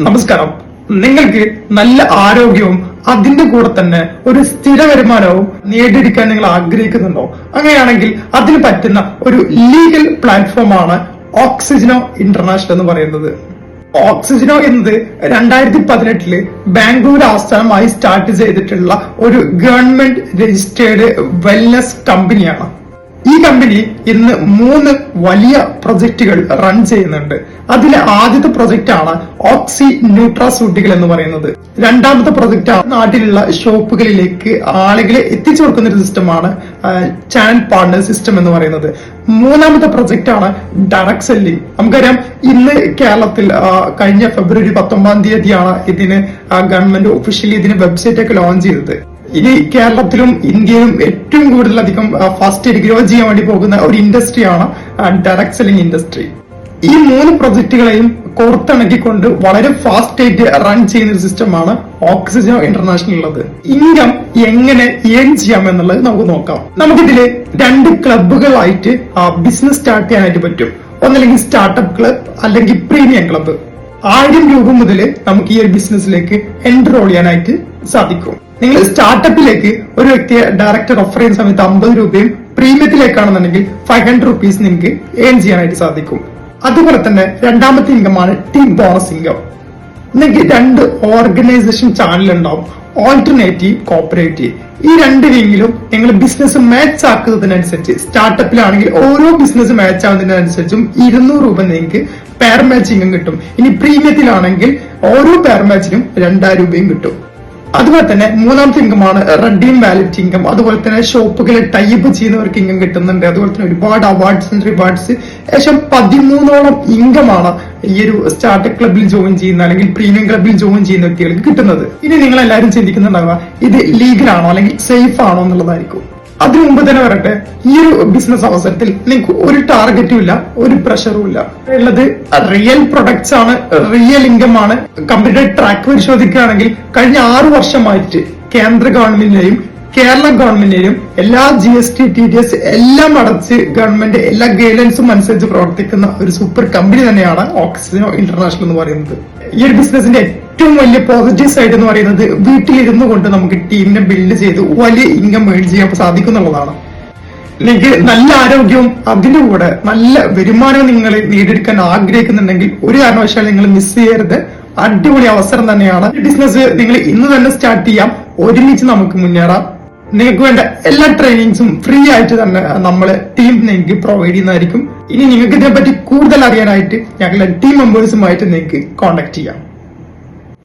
നമസ്കാരം. നിങ്ങൾക്ക് നല്ല ആരോഗ്യവും അതിന്റെ കൂടെ തന്നെ ഒരു സ്ഥിര വരുമാനവും നേടിയെടുക്കാൻ നിങ്ങൾ ആഗ്രഹിക്കുന്നുണ്ടോ? അങ്ങനെയാണെങ്കിൽ അതിന് പറ്റുന്ന ഒരു ലീഗൽ പ്ലാറ്റ്ഫോമാണ് ഓക്സിജനോ ഇന്റർനാഷണൽ എന്ന് പറയുന്നത്. ഓക്സിജനോ എന്നത് 2018 ബാംഗ്ലൂർ ആസ്ഥാനമായി സ്റ്റാർട്ട് ചെയ്തിട്ടുള്ള ഒരു ഗവൺമെന്റ് രജിസ്റ്റേർഡ് വെൽനസ് കമ്പനിയാണ്. ഈ കമ്പനി ഇന്ന് 3 വലിയ പ്രൊജക്ടുകൾ റൺ ചെയ്യുന്നുണ്ട്. അതിലെ ആദ്യത്തെ പ്രൊജക്ട് ആണ് ഓക്സി ന്യൂട്രാസ്യൂട്ടിക്കൽ എന്ന് പറയുന്നത്. രണ്ടാമത്തെ പ്രൊജക്ട് ആണ് നാട്ടിലുള്ള ഷോപ്പുകളിലേക്ക് ആളുകളെ എത്തിച്ചു കൊടുക്കുന്ന ഒരു സിസ്റ്റമാണ് ചാനൽ പാർട്ണർ സിസ്റ്റം എന്ന് പറയുന്നത്. മൂന്നാമത്തെ പ്രൊജക്ട് ആണ് ഡയറക്ട് സെല്ലിംഗ്. നമുക്കറിയാം, ഇന്ന് കേരളത്തിൽ കഴിഞ്ഞ ഫെബ്രുവരി 19 ഇതിന് ഗവൺമെന്റ് ഒഫീഷ്യലി ഇതിന് വെബ്സൈറ്റ് ഒക്കെ ലോഞ്ച് ചെയ്തത്. ഇനി കേരളത്തിലും ഇന്ത്യയിലും ഏറ്റവും കൂടുതലധികം ഫാസ്റ്റ് ഗ്രോ ചെയ്യാൻ വേണ്ടി പോകുന്ന ഒരു ഇൻഡസ്ട്രിയാണ് ഡയറക്ട് സെല്ലിംഗ് ഇൻഡസ്ട്രി. ഈ 3 പ്രൊജക്ടുകളെയും കോർത്തിണക്കിക്കൊണ്ട് വളരെ ഫാസ്റ്റ് ആയിട്ട് റൺ ചെയ്യുന്ന ഒരു സിസ്റ്റമാണ് ഓക്സിജനോ ഇന്റർനാഷണൽ ഉള്ളത്. ഇൻകം എങ്ങനെ ഏൺ ചെയ്യാം എന്നുള്ളത് നമുക്ക് നോക്കാം. നമുക്കിതില് 2 ക്ലബുകളായിട്ട് ബിസിനസ് സ്റ്റാർട്ട് ചെയ്യാനായിട്ട് പറ്റും. ഒന്നല്ലെങ്കിൽ സ്റ്റാർട്ടപ്പ് ക്ലബ് അല്ലെങ്കിൽ പ്രീമിയം ക്ലബ്. 1000 രൂപ മുതൽ നമുക്ക് ഈ ഒരു ബിസിനസ്സിലേക്ക് എൻറോൾ ചെയ്യാനായിട്ട് സാധിക്കും. നിങ്ങൾ സ്റ്റാർട്ടപ്പിലേക്ക് ഒരു വ്യക്തിയെ ഡയറക്റ്റ് റെഫർ ചെയ്യുന്ന സമയത്ത് 50 രൂപയും പ്രീമിയത്തിലേക്കാണെന്നുണ്ടെങ്കിൽ 500 റുപ്പീസ് നിങ്ങൾക്ക് ഏൺ ചെയ്യാനായിട്ട് സാധിക്കും. അതുപോലെ തന്നെ രണ്ടാമത്തെ ഇൻകമാണ് ടീം ബോണസ് ഇൻകം. നിങ്ങൾക്ക് 2 ഓർഗനൈസേഷൻ ചാനൽ ഉണ്ടാവും, ഓൾട്ടർനേറ്റീവ്, കോപ്പറേറ്റീവ്. ഈ 2 വിങ്ങിലും നിങ്ങൾ ബിസിനസ് മാച്ച് ആക്കുന്നതിനനുസരിച്ച്, സ്റ്റാർട്ടപ്പിലാണെങ്കിൽ ഓരോ ബിസിനസ് മാച്ച് ആവുന്നതിനനുസരിച്ചും 200 രൂപ നിങ്ങൾക്ക് പെയർ മാച്ച് ഇൻകം കിട്ടും. ഇനി പ്രീമിയത്തിലാണെങ്കിൽ ഓരോ പെയർ മാച്ചിനും 2000 രൂപയും കിട്ടും. അതുപോലെ തന്നെ മൂന്നാമത്തെ ഇൻകമാണ് റെഡീം വാലറ്റ് ഇൻകം. അതുപോലെ തന്നെ ഷോപ്പുകളിൽ ടൈപ്പ് ചെയ്യുന്നവർക്ക് ഇൻകം കിട്ടുന്നുണ്ട്. അതുപോലെ തന്നെ ഒരുപാട് അവാർഡ്സ് ആൻഡ് റിവാർഡ്സ്, ഏകദേശം 13ഓളം ഇൻകമാണ് ഈ ഒരു സ്റ്റാർട്ടപ്പ് ക്ലബിൽ ജോയിൻ ചെയ്യുന്ന അല്ലെങ്കിൽ പ്രീമിയം ക്ലബിൽ ജോയിൻ ചെയ്യുന്ന വ്യക്തികൾക്ക് കിട്ടുന്നത്. ഇനി നിങ്ങൾ എല്ലാവരും ചിന്തിക്കുന്നുണ്ടാവുക, ഇത് ലീഗലാണോ അല്ലെങ്കിൽ സേഫ് ആണോ എന്നുള്ളതായിരിക്കും. അതിനു മുമ്പ് തന്നെ വരട്ടെ, ഈ ഒരു ബിസിനസ് അവസരത്തിൽ നിങ്ങൾക്ക് ഒരു ടാർഗറ്റും ഇല്ല, ഒരു പ്രഷറും ഇല്ല. ഉള്ളത് റിയൽ പ്രൊഡക്ട്സ് ആണ്, റിയൽ ഇൻകം ആണ്. കമ്പനിയുടെ ട്രാക്ക് പരിശോധിക്കുകയാണെങ്കിൽ കഴിഞ്ഞ 6 വർഷമായിട്ട് കേന്ദ്ര ഗവൺമെന്റിനെയും കേരള ഗവൺമെന്റിനെയും എല്ലാ GST TDS എല്ലാം അടച്ച് ഗവൺമെന്റ് എല്ലാ ഗൈഡൻസും അനുസരിച്ച് പ്രവർത്തിക്കുന്ന ഒരു സൂപ്പർ കമ്പനി തന്നെയാണ് ഓക്സിജനോ ഇന്റർനാഷണൽ എന്ന് പറയുന്നത്. ഈ ഒരു ബിസിനസിന്റെ ഏറ്റവും വലിയ പോസിറ്റീവ് സൈഡ് എന്ന് പറയുന്നത് വീട്ടിലിരുന്നു കൊണ്ട് നമുക്ക് ടീമിനെ ബിൽഡ് ചെയ്ത് വലിയ ഇൻകം ഏൺ ചെയ്യാൻ സാധിക്കുന്നുള്ളതാണ്. നിങ്ങൾക്ക് നല്ല ആരോഗ്യവും അതിന്റെ കൂടെ നല്ല വരുമാനവും നിങ്ങൾ നേടിയെടുക്കാൻ ആഗ്രഹിക്കുന്നുണ്ടെങ്കിൽ ഒരു കാരണവശാലും നിങ്ങൾ മിസ് ചെയ്യരുത്. അടിപൊളി അവസരം തന്നെയാണ്. ബിസിനസ് നിങ്ങൾ ഇന്ന് തന്നെ സ്റ്റാർട്ട് ചെയ്യാം. ഒരുമിച്ച് നമുക്ക് മുന്നേറാം. നിങ്ങൾക്ക് വേണ്ട എല്ലാ ട്രെയിനിങ്സും ഫ്രീ ആയിട്ട് തന്നെ നമ്മള് ടീം നിങ്ങൾക്ക് പ്രൊവൈഡ് ചെയ്യുന്നതായിരിക്കും. ഇനി നിങ്ങൾക്ക് ഇതിനെപ്പറ്റി കൂടുതൽ അറിയാനായിട്ട് ഞങ്ങളുടെ ടീം മെമ്പേഴ്സുമായിട്ട് നിങ്ങൾക്ക് കോൺടാക്ട് ചെയ്യാം.